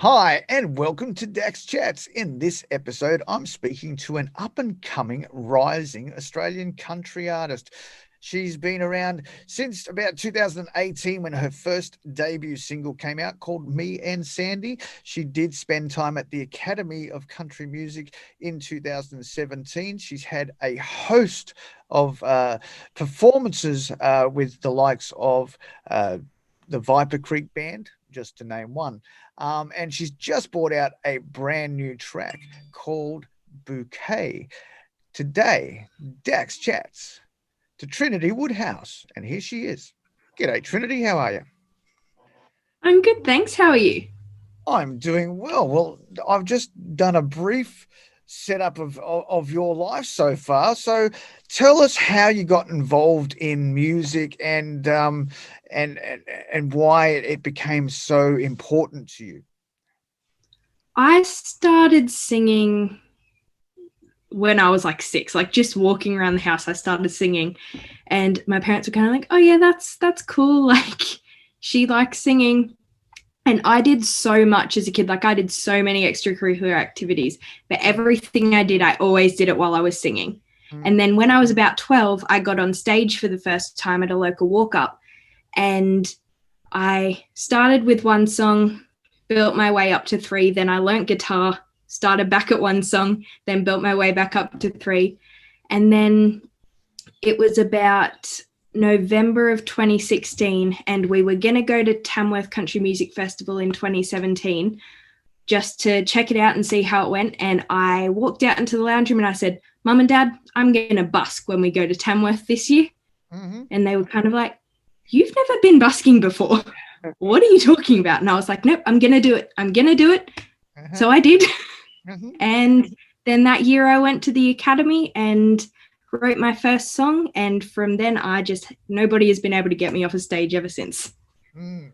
Hi, and welcome to Dax Chats. In this episode, I'm speaking to an up-and-coming, rising Australian country artist. She's been around since about 2018 when her first debut single came out called Me and Sandy. She did spend time at the Academy of Country Music in 2017. She's had a host of performances with the likes of the Viper Creek Band, just to name one. And she's just brought out a brand new track called Bouquet. Today, Dax chats to Trinity Woodhouse, and here she is. G'day, Trinity. How are you? I'm good, thanks. How are you? I'm doing well. Well, I've just done a brief setup of your life so far. So tell us how you got involved in music and why it became so important to you. I started singing when I was like 6, like just walking around the house, I started singing, and my parents were kind of like, "Oh yeah, that's cool." Like she likes singing. And I did so much as a kid. Like I did so many extracurricular activities, but everything I did, I always did it while I was singing. Mm. And then when I was about 12, I got on stage for the first time at a local walk up, and I started with one song, built my way up to 3. Then I learnt guitar, started back at one song, then built my way back up to 3. And then it was about November of 2016, and we were going to go to Tamworth Country Music Festival in 2017 just to check it out and see how it went. And I walked out into the lounge room and I said, "Mum and Dad, I'm going to busk when we go to Tamworth this year." Mm-hmm. And they were kind of like, "You've never been busking before. What are you talking about?" And I was like, "Nope, I'm going to do it. I'm going to do it." Uh-huh. So I did. Mm-hmm. And then that year I went to the academy and wrote my first song. And from then nobody has been able to get me off a stage ever since.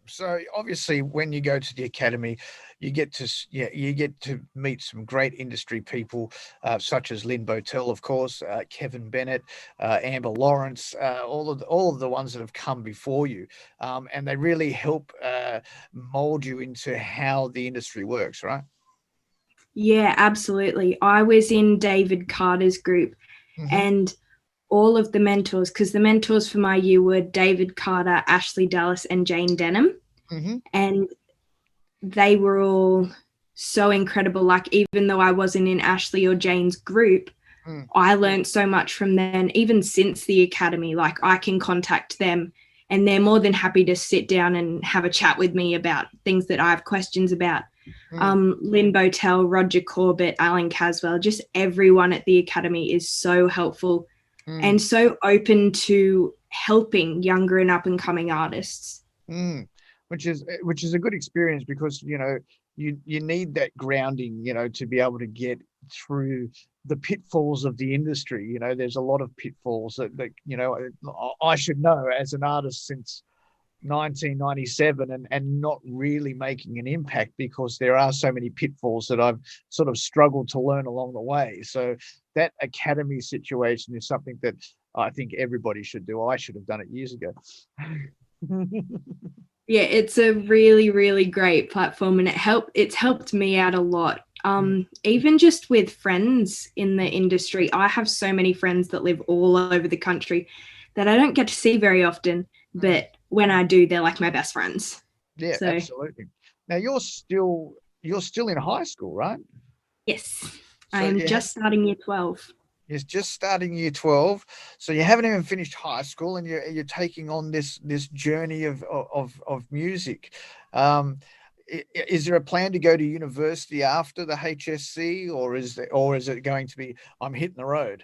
So obviously, when you go to the academy, you get to meet some great industry people, such as Lynn Botel, of course, Kevin Bennett, Amber Lawrence, all of the ones that have come before you, and they really help mold you into how the industry works, right? Yeah, absolutely. I was in David Carter's group, Mm-hmm. and all of the mentors, because the mentors for my year were David Carter, Ashley Dallas, and Jane Denham. Mm-hmm. And they were all so incredible. Like, even though I wasn't in Ashley or Jane's group, Mm. I learned so much from them, even since the academy. Like, I can contact them and they're more than happy to sit down and have a chat with me about things that I have questions about. Mm. Lynn Botel, Roger Corbett, Alan Caswell, just everyone at the academy is so helpful Mm. and so open to helping younger and up and coming artists. Mm, which is a good experience because you need that grounding, to be able to get through the pitfalls of the industry. There's a lot of pitfalls that I should know as an artist since 1997 and not really making an impact because there are so many pitfalls that I've sort of struggled to learn along the way. So that academy situation is something that I think everybody should do. I should have done it years ago. Yeah, it's a really, really great platform, and it's helped me out a lot. Even just with friends in the industry, I have so many friends that live all over the country that I don't get to see very often, but when I do, they're like my best friends. Yeah, So absolutely. Now you're still in high school, right? yes, I So am just starting year 12. you're just starting year 12. So you haven't even finished high school and you're taking on this journey of music. Um, is there a plan to go to university after the HSC, or is it going to be I'm hitting the road?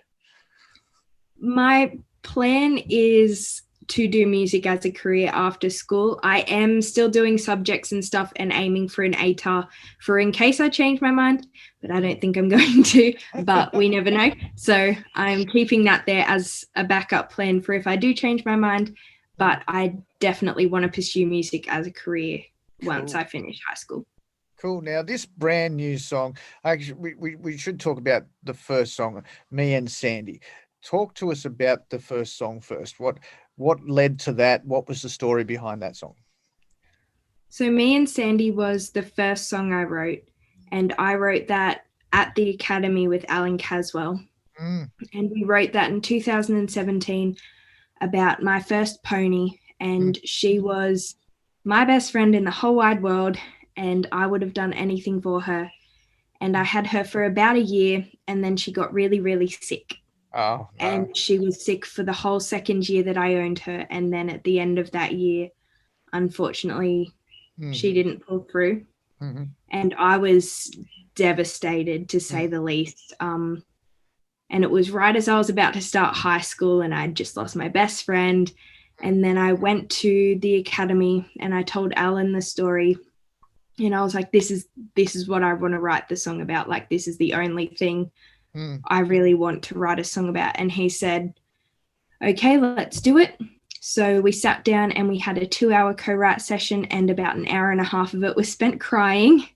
My plan is to do music as a career after school. I am still doing subjects and stuff and aiming for an ATAR for in case I change my mind, but I don't think I'm going to, but we never know. So I'm keeping that there as a backup plan for if I do change my mind, but I definitely want to pursue music as a career once Cool. I finish high school. Cool. Now, this brand new song, actually, we should talk about the first song, Me and Sandy. Talk to us about the first song first. What led to that? What was the story behind that song? So Me and Sandy was the first song I wrote, and I wrote that at the Academy with Alan Caswell. Mm. And we wrote that in 2017 about my first pony, and she was my best friend in the whole wide world, and I would have done anything for her. And I had her for about a year, and then she got really, really sick. Oh, no. And she was sick for the whole second year that I owned her. And then at the end of that year, unfortunately, she didn't pull through. Mm-hmm. And I was devastated, to say the least. And it was right as I was about to start high school, and I'd just lost my best friend. And then I went to the Academy and I told Alan the story. And I was like, this is what I want to write the song about. Like, this is the only thing I really want to write a song about. And he said, okay, let's do it. So we sat down and we had a 2-hour co-write session, and about an hour and a half of it was spent crying.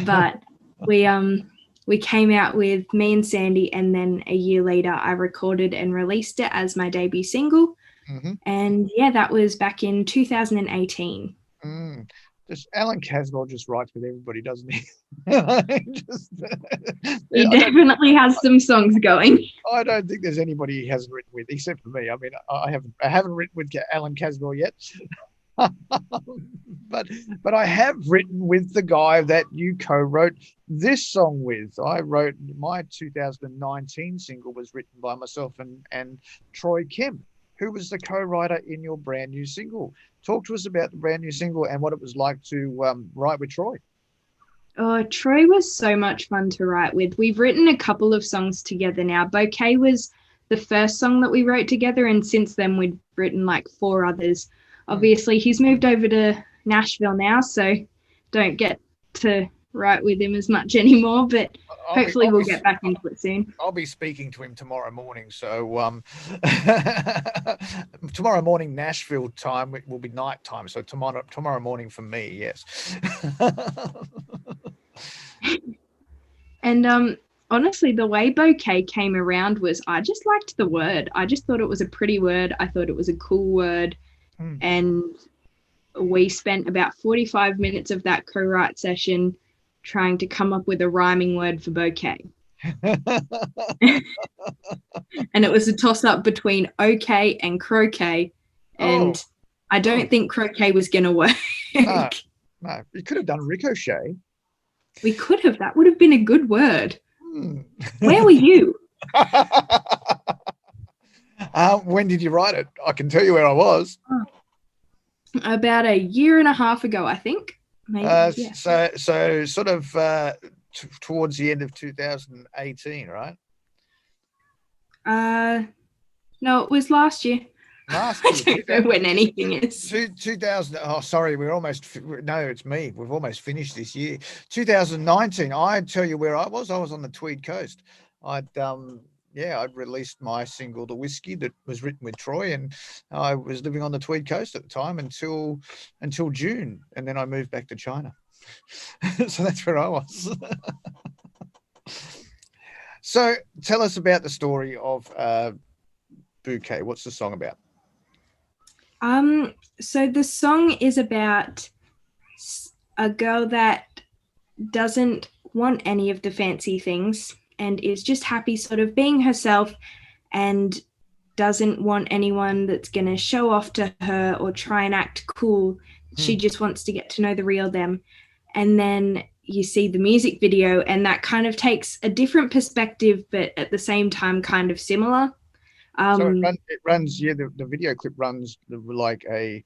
But we came out with Me and Sandy, and then a year later I recorded and released it as my debut single. And yeah, that was back in 2018. Just Alan Caswell just writes with everybody, doesn't he? He definitely has some songs going. I don't think there's anybody he hasn't written with, except for me. I mean, I haven't written with Alan Caswell yet, but I have written with the guy that you co-wrote this song with. I wrote my 2019 single was written by myself and Troy Kim, who was the co-writer in your brand new single. Talk to us about the brand new single and what it was like to write with Troy. Oh, Troy was so much fun to write with. We've written a couple of songs together now. Bouquet was the first song that we wrote together, and since then we've written like 4 others. Obviously, he's moved over to Nashville now, so don't get to write with him as much anymore, but hopefully we'll get back into it soon. I'll be speaking to him tomorrow morning. So tomorrow morning Nashville time, it will be night time. So tomorrow morning for me, yes. And honestly, the way Bouquet came around was I just liked the word. I just thought it was a pretty word. I thought it was a cool word. And we spent about 45 minutes of that co-write session trying to come up with a rhyming word for bouquet. And it was a toss-up between okay and croquet. And I don't think croquet was going to work. No, you could have done ricochet. We could have. That would have been a good word. Where were you? When did you write it? I can tell you where I was. About a year and a half ago, I think. Maybe, yeah. So sort of towards the end of 2018, right? No, it was last year. Last year. I don't know when anything is. 2000. Oh, sorry, we're almost. No, it's me. We've almost finished this year. 2019. I'd tell you where I was. I was on the Tweed Coast. I'd released my single, The Whiskey, that was written with Troy, and I was living on the Tweed Coast at the time until June, and then I moved back to China. So that's where I was. So tell us about the story of Bouquet. What's the song about? So the song is about a girl that doesn't want any of the fancy things and is just happy sort of being herself and doesn't want anyone that's going to show off to her or try and act cool. She just wants to get to know the real them. And then you see the music video, and that kind of takes a different perspective, but at the same time kind of similar. So it runs. Yeah, the video clip runs like a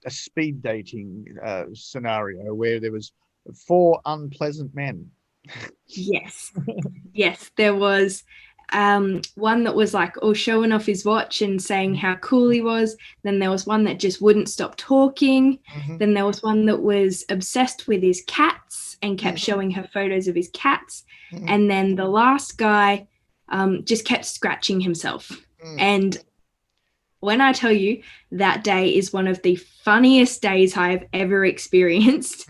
speed dating scenario where there was 4 unpleasant men. Yes, there was one that was like showing off his watch and saying how cool he was. Then there was one that just wouldn't stop talking. Then there was one that was obsessed with his cats and kept showing her photos of his cats. And then the last guy just kept scratching himself. And when I tell you, that day is one of the funniest days I have ever experienced.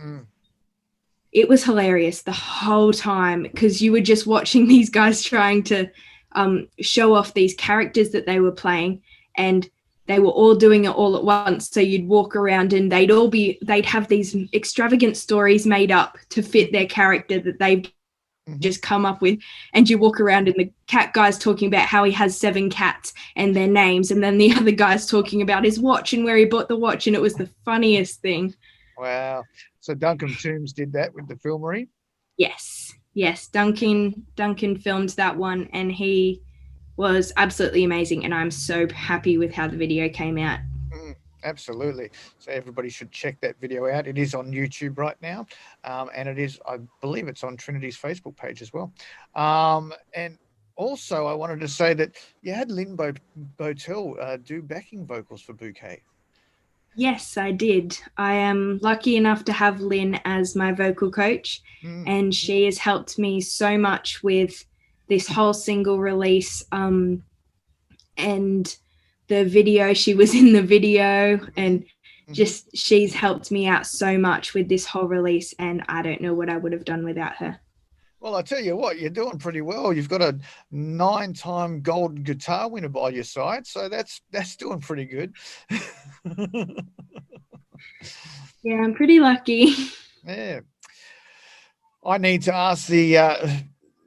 It was hilarious the whole time because you were just watching these guys trying to show off these characters that they were playing. And they were all doing it all at once. So you'd walk around and they'd have these extravagant stories made up to fit their character that they've just come up with. And you walk around and the cat guy's talking about how he has 7 cats and their names. And then the other guy's talking about his watch and where he bought the watch. And it was the funniest thing. Wow. So Duncan Toombs did that with the filmery? Yes. Duncan filmed that one and he was absolutely amazing, and I'm so happy with how the video came out. Absolutely. So everybody should check that video out. It is on YouTube right now, and it is, I believe it's on Trinity's Facebook page as well. And also I wanted to say that you had Lynn Botel do backing vocals for Bouquet. Yes, I did. I am lucky enough to have Lynn as my vocal coach, and she has helped me so much with this whole single release, and the video. She was in the video, and just she's helped me out so much with this whole release, and I don't know what I would have done without her. Well, I tell you what, you're doing pretty well. You've got a 9-time gold guitar winner by your side, so that's doing pretty good. Yeah, I'm pretty lucky. Yeah. I need to ask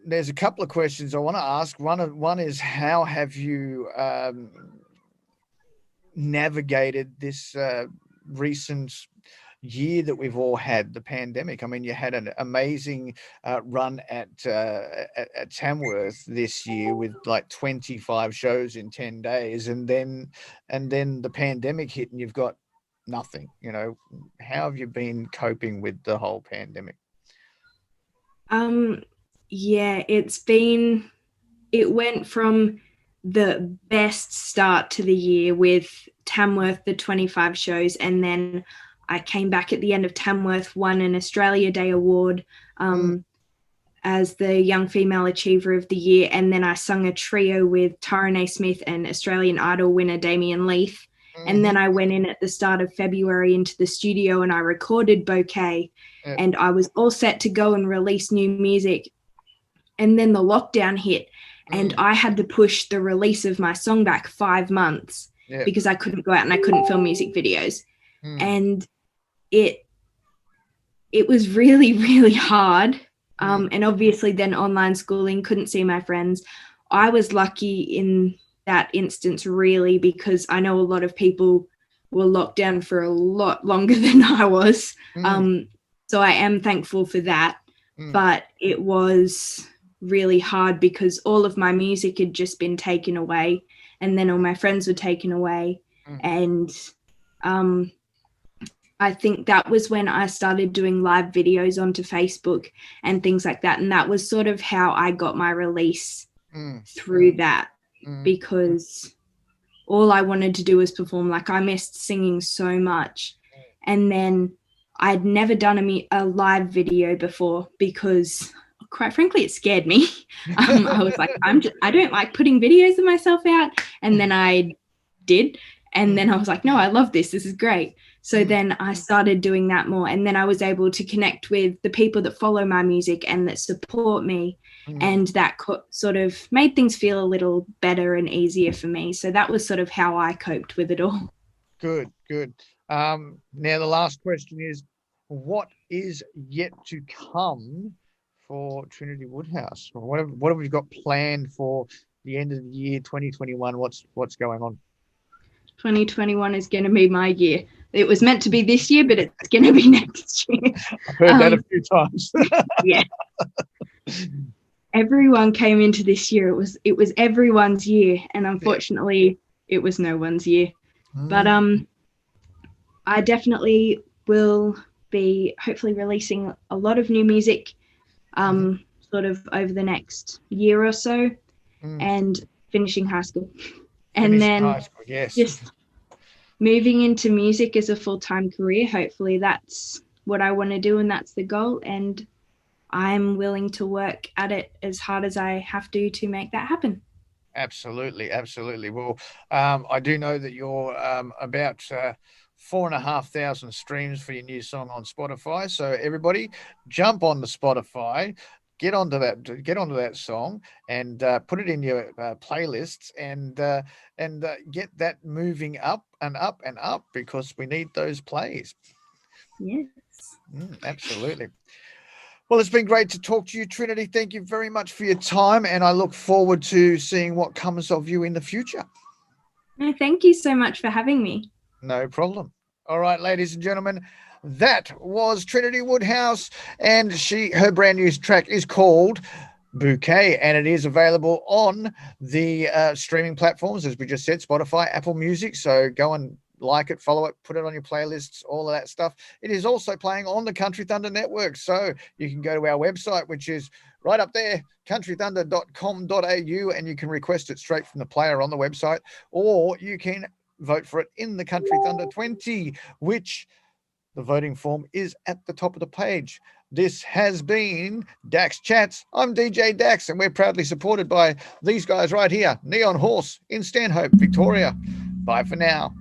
there's a couple of questions I want to ask. One is, how have you navigated this recent year that we've all had, the pandemic? I mean, you had an amazing run at Tamworth this year with like 25 shows in 10 days, and then the pandemic hit and you've got nothing. How have you been coping with the whole pandemic? Yeah, it went from the best start to the year with Tamworth, the 25 shows, and then I came back at the end of Tamworth, won an Australia Day award as the Young Female Achiever of the Year, and then I sung a trio with Tara Smith and Australian Idol winner Damien Leith. And then I went in at the start of February into the studio and I recorded Bouquet, and I was all set to go and release new music. And then the lockdown hit, and I had to push the release of my song back 5 months because I couldn't go out and I couldn't film music videos. And it was really, really hard. And obviously then online schooling, couldn't see my friends. I was lucky in that instance, really, because I know a lot of people were locked down for a lot longer than I was. So I am thankful for that. But it was really hard because all of my music had just been taken away, and then all my friends were taken away. And I think that was when I started doing live videos onto Facebook and things like that. And that was sort of how I got my release through that, because all I wanted to do was perform. Like, I missed singing so much. And then I'd never done a live video before because, quite frankly, it scared me. I was like, I don't like putting videos of myself out. And then I did. And then I was like, no, I love this. This is great. So then I started doing that more. And then I was able to connect with the people that follow my music and that support me. And that sort of made things feel a little better and easier for me. So that was sort of how I coped with it all. Good. Now, the last question is, what is yet to come for Trinity Woodhouse? What have we got planned for the end of the year, 2021? What's going on? 2021 is going to be my year. It was meant to be this year, but it's going to be next year. I've heard that a few times. Yeah. Everyone came into this year. It was everyone's year, and unfortunately, it was no one's year. But I definitely will be hopefully releasing a lot of new music sort of over the next year or so, and finishing high school. And then just moving into music as a full-time career. Hopefully that's what I want to do, and that's the goal. And I'm willing to work at it as hard as I have to make that happen. Absolutely. Well, I do know that you're about 4,500 streams for your new song on Spotify. So everybody, jump on the Spotify, get onto that song and put it in your playlists and get that moving up and up and up, because we need those plays. Yes. Absolutely. Well, it's been great to talk to you, Trinity. Thank you very much for your time, and I look forward to seeing what comes of you in the future. No, thank you so much for having me. No problem. All right, ladies and gentlemen, that was Trinity Woodhouse, and her brand new track is called Bouquet, and it is available on the streaming platforms, as we just said, Spotify, Apple Music. So go and like it, follow it, put it on your playlists, all of that stuff. It is also playing on the Country Thunder Network, so you can go to our website, which is right up there, countrythunder.com.au, and you can request it straight from the player on the website, or you can vote for it in the Country Thunder 20, which the voting form is at the top of the page. This has been Dax Chats. I'm DJ Dax, and we're proudly supported by these guys right here, Neon Horse in Stanhope, Victoria. Bye for now.